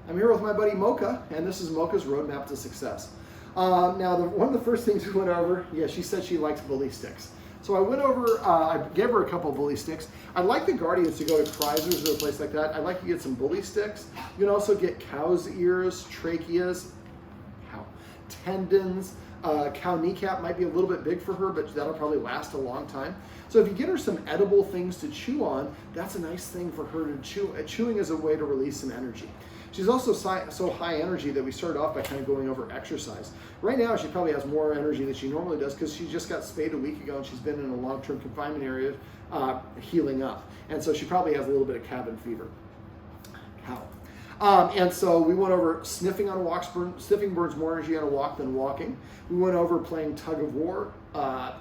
I'm here with my buddy Mocha, and this is Mocha's Roadmap to Success. Now, one of the first things we went over, she said she likes bully sticks. So I went over, I gave her a couple of bully sticks. I'd like the Guardians to go to Prizers or a place like that. I'd like to get some bully sticks. You can also get cow's ears, tracheas, tendons. Cow kneecap might be a little bit big for her, but that'll probably last a long time. So if you get her some edible things to chew on, that's a nice thing for her to chew. Chewing is a way to release some energy. She's also so high energy that we started off by kind of going over exercise. Right now, she probably has more energy than she normally does because she just got spayed a week ago and she's been in a long-term confinement area healing up. And so she probably has a little bit of cabin fever. And so we went over sniffing on walks. Sniffing burns more energy on a walk than walking. We went over playing tug of war,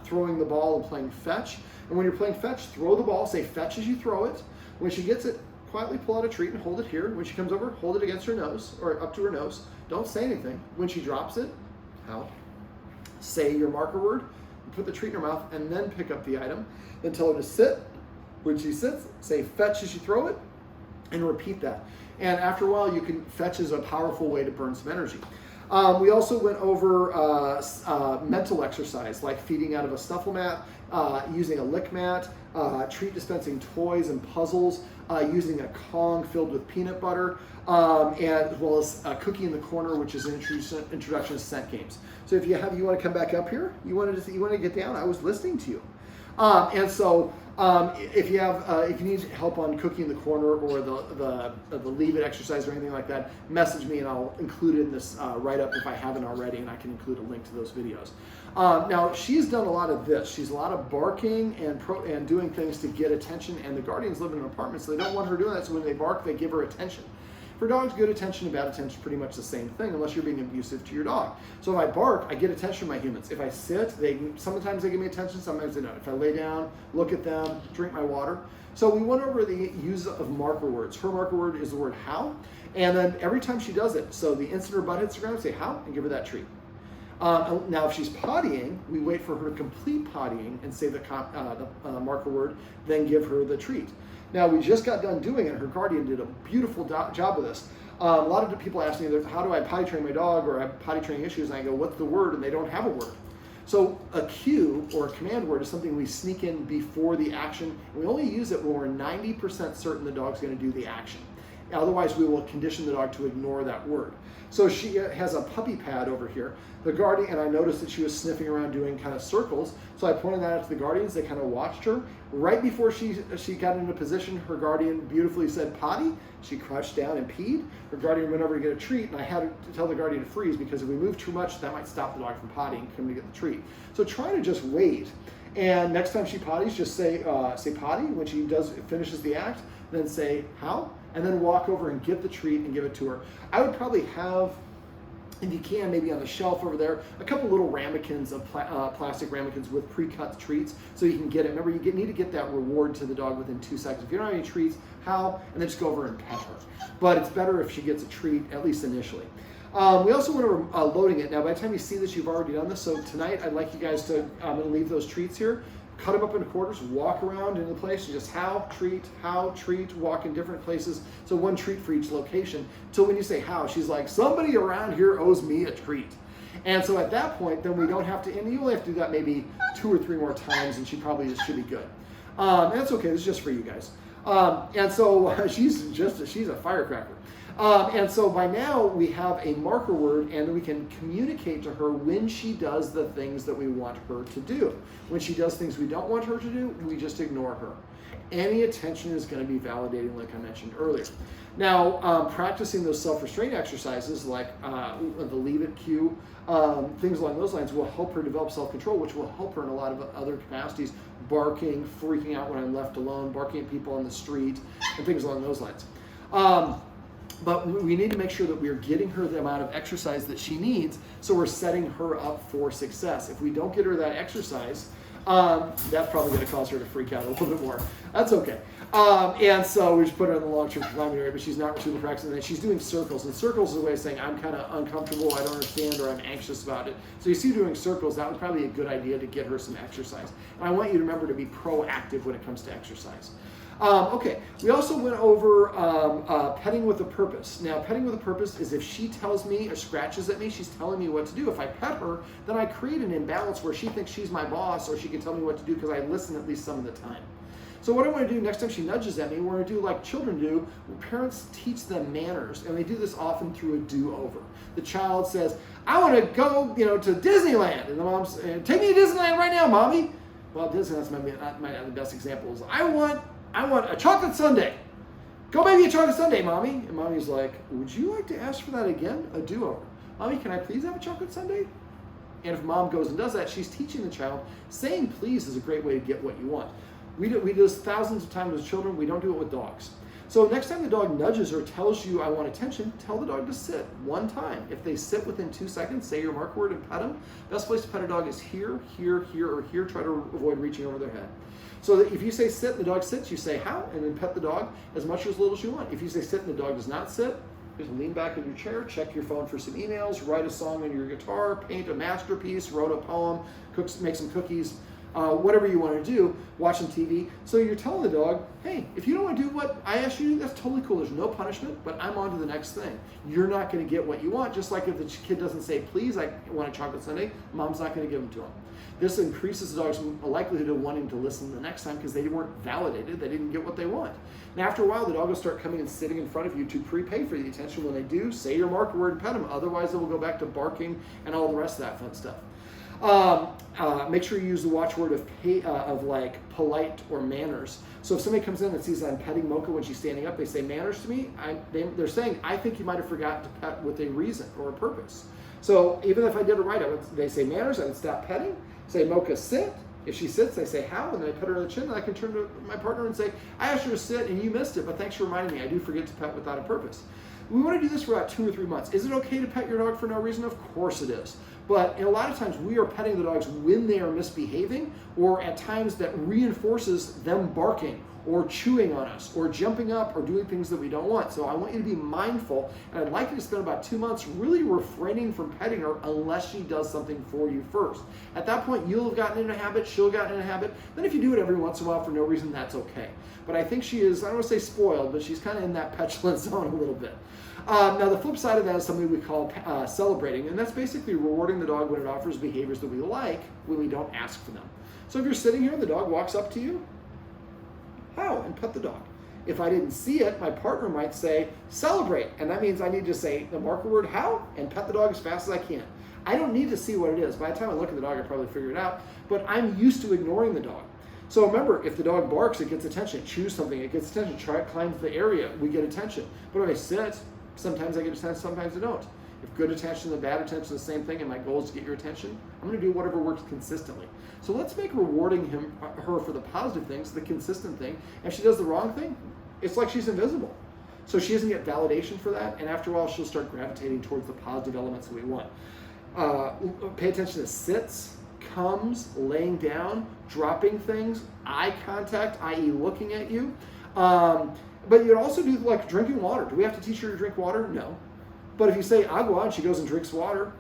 throwing the ball and playing fetch. And when you're playing fetch, throw the ball, say fetch as you throw it. When she gets it, quietly pull out a treat and hold it here. When she comes over, hold it against her nose or up to her nose. Don't say anything. When she drops it, out. Say your marker word, put the treat in her mouth, and then pick up the item. Then tell her to sit. When she sits, say fetch as you throw it, and repeat that. And after a while, fetch is a powerful way to burn some energy. We also went over mental exercise, like feeding out of a snuffle mat, using a lick mat, treat dispensing toys and puzzles, using a Kong filled with peanut butter, and as well as a cookie in the corner, which is an introduction to scent games. So if you want to come back up here, you want to get down, I was listening to you. If you need help on cookie in the corner or the leave it exercise or anything like that, message me and I'll include it in this write-up if I haven't already, and I can include a link to those videos. Now, she's done a lot of this. She's a lot of barking and doing things to get attention, and the Guardians live in an apartment, so they don't want her doing that, so when they bark, they give her attention. For dogs, good attention and bad attention is pretty much the same thing, unless you're being abusive to your dog. So if I bark, I get attention from my humans. If I sit, sometimes they give me attention, sometimes they don't. If I lay down, look at them, drink my water. So we went over the use of marker words. Her marker word is the word how, and then every time she does it, so the instant her butt hits the ground, say how, and give her that treat. Now, if she's pottying, we wait for her to complete pottying and say the marker word, then give her the treat. Now, we just got done doing it. Her Guardian did a beautiful job of this. A lot of people ask me, how do I potty train my dog, or I have potty training issues, and I go, what's the word? And they don't have a word. So a cue or a command word is something we sneak in before the action. And we only use it when we're 90% certain the dog's going to do the action. Otherwise, we will condition the dog to ignore that word. So she has a puppy pad over here. The Guardian, and I noticed that she was sniffing around doing kind of circles. So I pointed that out to the Guardians. They kind of watched her. Right before she got into position, her Guardian beautifully said potty. She crouched down and peed. Her Guardian went over to get a treat, and I had to tell the Guardian to freeze because if we move too much, that might stop the dog from pottying and coming to get the treat. So try to just wait. And next time she potties, just say potty. When she finishes the act, then say how, and then walk over and get the treat and give it to her. I would probably have, if you can, maybe on the shelf over there, a couple little ramekins of plastic ramekins with pre-cut treats so you can get it. Remember, you need to get that reward to the dog within 2 seconds. If you don't have any treats, how, and then just go over and pet her. But it's better if she gets a treat, at least initially. We also went over loading it. Now, by the time you see this, you've already done this. So tonight, I'd like you guys to, I'm going to leave those treats here. Cut them up into quarters, walk around in the place, and just how, treat, walk in different places. So one treat for each location. So when you say how, she's like, somebody around here owes me a treat. And so at that point, then we don't have to, and you only have to do that maybe 2 or 3 more times, and she probably should be good. And that's okay, this is just for you guys. And so she's a firecracker. And so by now we have a marker word, and we can communicate to her when she does the things that we want her to do. When she does things we don't want her to do, we just ignore her. Any attention is going to be validating, like I mentioned earlier. Now, practicing those self-restraint exercises like the leave it cue, things along those lines will help her develop self-control, which will help her in a lot of other capacities, barking, freaking out when I'm left alone, barking at people on the street, and things along those lines. But we need to make sure that we are getting her the amount of exercise that she needs, so we're setting her up for success. If we don't get her that exercise, that's probably going to cause her to freak out a little bit more. That's okay. And so we just put her in the long-term confinement area, but she's not super practicing that. She's doing circles, and circles is a way of saying, I'm kind of uncomfortable, I don't understand, or I'm anxious about it. So you see doing circles, that would probably be a good idea to get her some exercise. And I want you to remember to be proactive when it comes to exercise. Okay, we also went over petting with a purpose. Now, petting with a purpose is if she tells me or scratches at me, she's telling me what to do. If I pet her, then I create an imbalance where she thinks she's my boss or she can tell me what to do because I listen at least some of the time. So what I want to do next time she nudges at me, we're going to do like children do. Parents teach them manners, and they do this often through a do-over. The child says, I want to go, to Disneyland. And the mom's saying, take me to Disneyland right now, Mommy. Well, Disneyland's might not the best example. Is I want a chocolate sundae. Go make me a chocolate sundae, Mommy. And Mommy's like, would you like to ask for that again? A do-over. Mommy, can I please have a chocolate sundae? And if Mom goes and does that, she's teaching the child, saying please is a great way to get what you want. We do this thousands of times with children. We don't do it with dogs. So next time the dog nudges or tells you I want attention, tell the dog to sit one time. If they sit within 2 seconds, say your mark word and pet them. Best place to pet a dog is here, here, here, or here. Try to avoid reaching over their head. So that if you say sit and the dog sits, you say how, and then pet the dog as much or as little as you want. If you say sit and the dog does not sit, just lean back in your chair, check your phone for some emails, write a song on your guitar, paint a masterpiece, wrote a poem, make some cookies, whatever you want to do, watch some TV. So you're telling the dog, hey, if you don't want to do what I asked you to do, that's totally cool. There's no punishment, but I'm on to the next thing. You're not going to get what you want. Just like if the kid doesn't say, please, I want a chocolate sundae, Mom's not going to give them to him. This increases the dog's likelihood of wanting to listen the next time because they weren't validated. They didn't get what they want. And after a while, the dog will start coming and sitting in front of you to prepay for the attention. When they do, say your marker word and pet them. Otherwise, it will go back to barking and all the rest of that fun stuff. Make sure you use the watchword of like polite or manners. So if somebody comes in and sees I'm petting Mocha when she's standing up, they say manners to me. They're saying, I think you might have forgotten to pet with a reason or a purpose. So even if I did it right, they say manners, I would stop petting, say Mocha sit. If she sits, they say how, and then I pet her on the chin, and I can turn to my partner and say, I asked her to sit and you missed it, but thanks for reminding me. I do forget to pet without a purpose. We want to do this for about 2 or 3 months. Is it okay to pet your dog for no reason? Of course it is. But a lot of times we are petting the dogs when they are misbehaving or at times that reinforces them barking or chewing on us or jumping up or doing things that we don't want. So I want you to be mindful, and I'd like you to spend about 2 months really refraining from petting her unless she does something for you first. At that point, you'll have gotten in a habit, she'll have gotten in a habit. Then if you do it every once in a while for no reason, that's okay. But I think she is, I don't want to say spoiled, but she's kind of in that petulant zone a little bit. Now the flip side of that is something we call celebrating, and that's basically rewarding the dog when it offers behaviors that we like when we don't ask for them. So if you're sitting here and the dog walks up to you, how? And pet the dog. If I didn't see it, my partner might say, celebrate, and that means I need to say the marker word how and pet the dog as fast as I can. I don't need to see what it is. By the time I look at the dog, I probably figure it out, but I'm used to ignoring the dog. So remember, if the dog barks, it gets attention. Chews something, it gets attention. Climbs the area, we get attention. But if I sit, sometimes I get attention, sometimes I don't. If good attention and bad attention is the same thing and my goal is to get your attention, I'm going to do whatever works consistently. So let's make rewarding her for the positive things the consistent thing. If she does the wrong thing, it's like she's invisible. So she doesn't get validation for that, and after a while she'll start gravitating towards the positive elements that we want. Pay attention to sits, comes, laying down, dropping things, eye contact, i.e. looking at you. But you'd also do like drinking water. Do we have to teach her to drink water? No. But if you say agua and she goes and drinks water,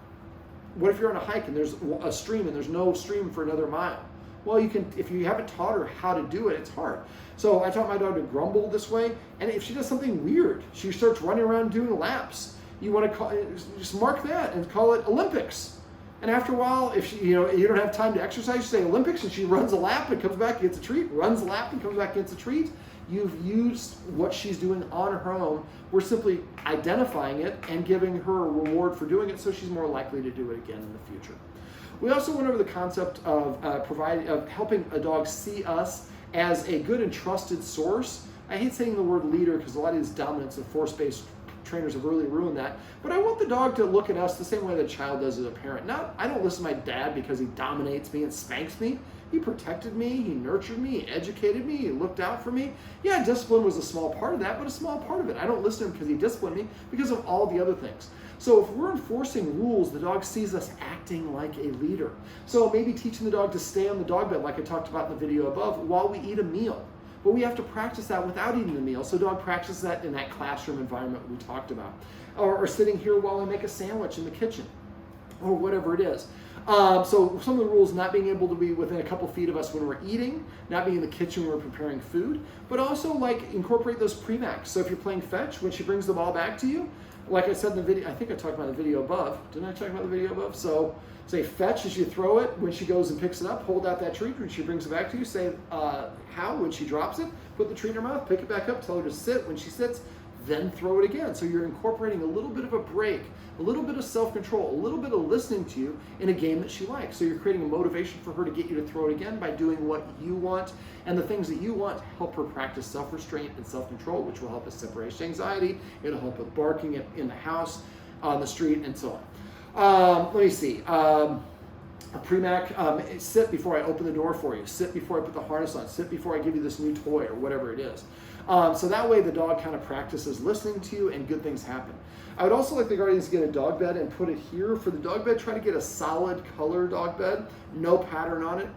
what if you're on a hike and there's a stream and there's no stream for another mile? Well, you can, if you haven't taught her how to do it, it's hard. So I taught my dog to grumble this way, and if she does something weird, she starts running around doing laps. You want to just mark that and call it Olympics. And after a while, if she, you don't have time to exercise, you say Olympics, and she runs a lap and comes back, gets a treat, runs a lap and comes back, gets a treat. You've used what she's doing on her own. We're simply identifying it and giving her a reward for doing it so she's more likely to do it again in the future. We also went over the concept of helping a dog see us as a good and trusted source. I hate saying the word leader because a lot of these dominance and force-based trainers have really ruined that. But I want the dog to look at us the same way the child does as a parent. I don't listen to my dad because he dominates me and spanks me. He protected me, he nurtured me, he educated me, he looked out for me. Yeah, discipline was a small part of that, but a small part of it. I don't listen to him because he disciplined me, because of all the other things. So if we're enforcing rules, the dog sees us acting like a leader. So maybe teaching the dog to stay on the dog bed, like I talked about in the video above, while we eat a meal. But we have to practice that without eating the meal. So dog practices that in that classroom environment we talked about. Or sitting here while I make a sandwich in the kitchen, or whatever it is. So some of the rules: not being able to be within a couple feet of us when we're eating, not being in the kitchen when we're preparing food, but also like incorporate those pre-macs. So if you're playing fetch, when she brings the ball back to you, like I said in the video, I think I talked about the video above. Didn't I talk about the video above? So say fetch as you throw it. When she goes and picks it up, hold out that treat. When she brings it back to you, say how. When she drops it, put the treat in her mouth, pick it back up, tell her to sit. When she sits, then throw it again. So you're incorporating a little bit of a break, a little bit of self-control, a little bit of listening to you in a game that she likes. So you're creating a motivation for her to get you to throw it again by doing what you want, and the things that you want help her practice self-restraint and self-control, which will help with separation anxiety. It'll help with barking in the house, on the street, and so on. Let me see. A pre-mac, sit before I open the door for you. Sit before I put the harness on. Sit before I give you this new toy or whatever it is. So that way the dog kind of practices listening to you and good things happen. I would also like the guardians to get a dog bed and put it here. For the dog bed, try to get a solid color dog bed, no pattern on it.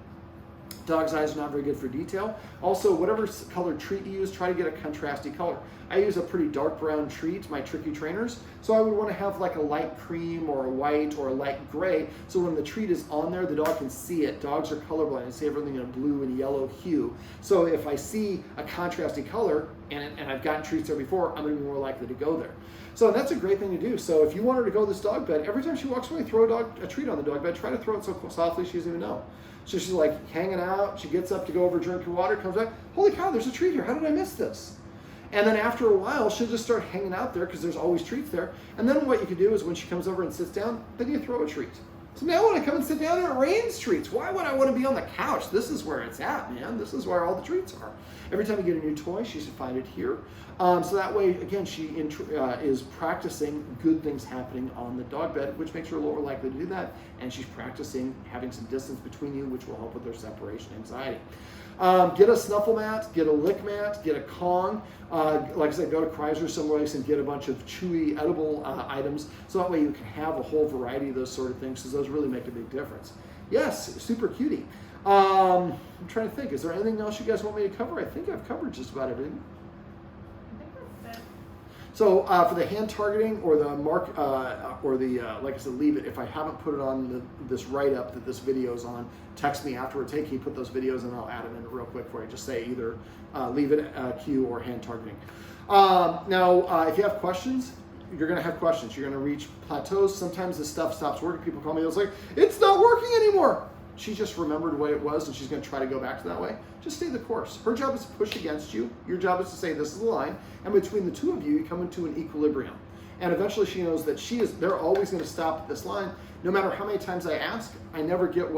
Dog's eyes are not very good for detail. Also, whatever color treat you use, try to get a contrasty color. I use a pretty dark brown treat, my Tricky Trainers, so I would want to have like a light cream or a white or a light gray, so when the treat is on there, the dog can see it. Dogs are colorblind and see everything in a blue and yellow hue. So if I see a contrasty color, and I've gotten treats there before, I'm going to be more likely to go there. So that's a great thing to do. So if you want her to go to this dog bed, every time she walks away, throw a treat on the dog bed. Try to throw it so softly she doesn't even know. So she's like hanging out. She gets up to go over drink her water, comes back. Holy cow, there's a treat here. How did I miss this? And then after a while, she'll just start hanging out there because there's always treats there. And then what you can do is when she comes over and sits down, then you throw a treat. So now when I come and sit down and it rains treats, why would I want to be on the couch? This is where it's at, man. This is where all the treats are. Every time you get a new toy, she should find it here. So that way, again, she is practicing good things happening on the dog bed, which makes her a little more likely to do that. And she's practicing having some distance between you, which will help with her separation anxiety. Get a snuffle mat, get a lick mat, get a Kong. Like I said, go to Kreiser someplace and get a bunch of chewy, edible items. So that way you can have a whole variety of those sort of things, because those really make a big difference. Yes, super cutie. I'm trying to think, is there anything else you guys want me to cover? I think I've covered just about everything. So for the hand targeting or the mark or the, like I said, leave it. If I haven't put it on this write-up that this video is on, text me afterwards. Hey, can you put those videos and I'll add them in real quick for you. Just say either leave it cue or hand targeting. Now, if you have questions, you're going to have questions. You're going to reach plateaus. Sometimes this stuff stops working. People call me, it's like, it's not working anymore. She just remembered what it was and she's going to try to go back to that way. Just stay the course. Her job is to push against you. Your job is to say, this is the line. And between the two of you, you come into an equilibrium. And eventually she knows that they're always going to stop at this line. No matter how many times I ask, I never get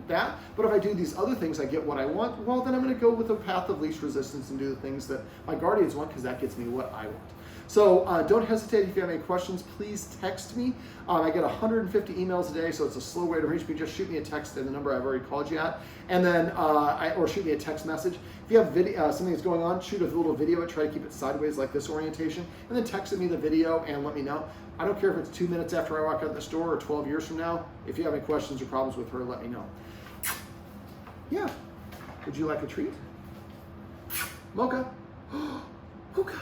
that. But if I do these other things, I get what I want. Well, then I'm going to go with the path of least resistance and do the things that my guardians want, because that gets me what I want. So don't hesitate. If you have any questions, please text me. I get 150 emails a day, so it's a slow way to reach me. Just shoot me a text at the number I've already called you at, and then or shoot me a text message. If you have something that's going on, shoot a little video. Try to keep it sideways like this orientation, and then text me the video and let me know. I don't care if it's 2 minutes after I walk out the store or 12 years from now. If you have any questions or problems with her, let me know. Yeah. Would you like a treat? Mocha. Mocha.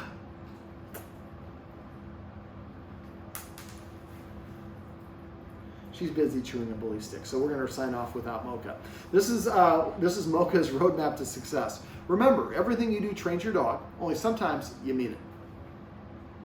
She's busy chewing a bully stick, so we're going to sign off without Mocha. This is Mocha's roadmap to success. Remember, everything you do trains your dog, only sometimes you mean it.